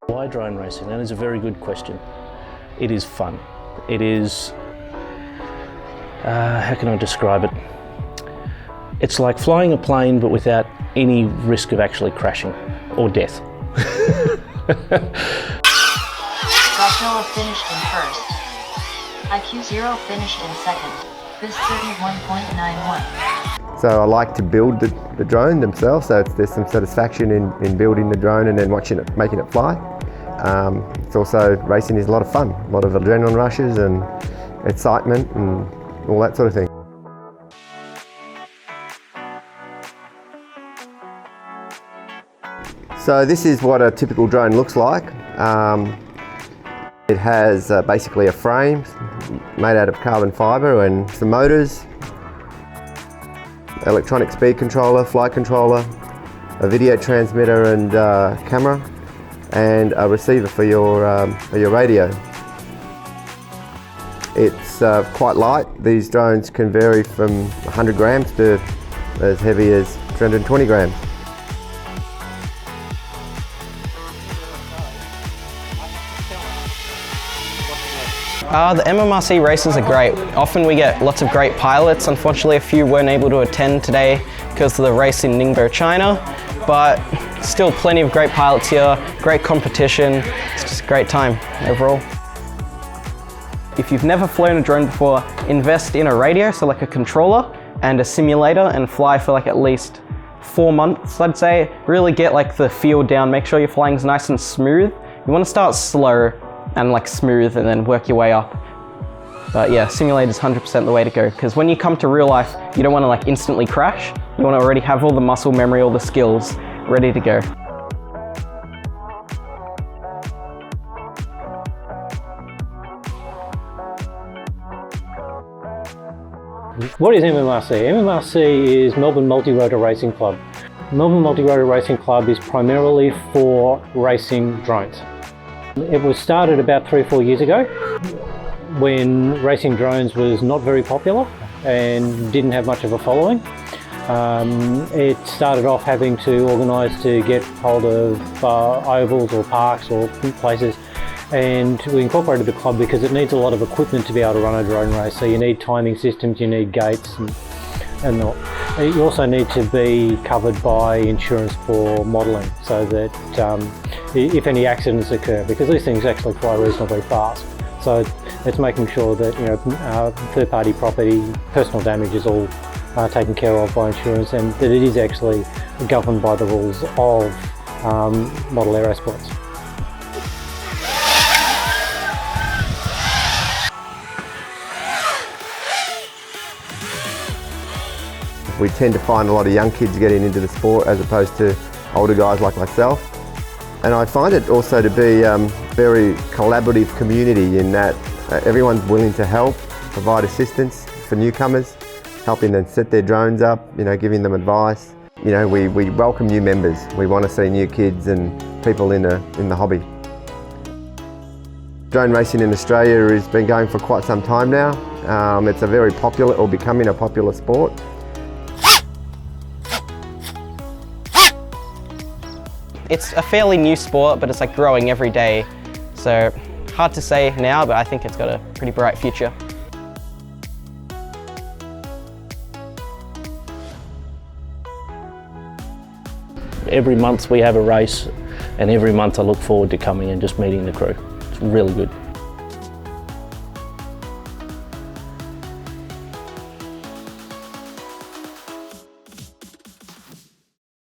Why drone racing? That is a very good question. It is fun. It is, how can I describe it? It's like flying a plane but without any risk of actually crashing or death. Godzilla finished in first. IQ0 finished in second. Biz 31.91. So I like to build the drone themselves, so there's some satisfaction in building the drone and then watching it, making it fly. It's also, racing is a lot of fun, a lot of adrenaline rushes and excitement and all that sort of thing. So this is what a typical drone looks like. It has basically a frame made out of carbon fibre and some motors, electronic speed controller, flight controller, a video transmitter and camera, and a receiver for your radio. It's quite light. These drones can vary from 100 grams to as heavy as 320 grams. The MMRC races are great. Often we get lots of great pilots. Unfortunately, a few weren't able to attend today because of the race in Ningbo, China. But still plenty of great pilots here, great competition. It's just a great time overall. If you've never flown a drone before, invest in a radio, so like a controller, and a simulator, and fly for like at least 4 months, I'd say. Really get like the feel down, make sure your flying's nice and smooth. You want to start slow and like smooth and then work your way up. But yeah, simulator's 100% the way to go, because when you come to real life, you don't want to like instantly crash. You want to already have all the muscle memory, all the skills ready to go. What is MMRC? MMRC is Melbourne Multirotor Racing Club. Melbourne Multirotor Racing Club is primarily for racing drones. It was started about 3 or 4 years ago when racing drones was not very popular and didn't have much of a following. It started off having to organise to get hold of ovals or parks or places, and we incorporated the club because it needs a lot of equipment to be able to run a drone race. So you need timing systems, you need gates and all. You also need to be covered by insurance for modelling, so that if any accidents occur, because these things actually fly reasonably fast. So it's making sure that, you know, third-party property, personal damage is all taken care of by insurance, and that it is actually governed by the rules of model aerosports. We tend to find a lot of young kids getting into the sport as opposed to older guys like myself. And I find it also to be a very collaborative community in that everyone's willing to help, provide assistance for newcomers, helping them set their drones up, you know, giving them advice. You know, we welcome new members. We want to see new kids and people in the hobby. Drone racing in Australia has been going for quite some time now. It's a very popular, or becoming a popular sport. It's a fairly new sport, but it's like growing every day. So hard to say now, but I think it's got a pretty bright future. Every month we have a race, and every month I look forward to coming and just meeting the crew. It's really good.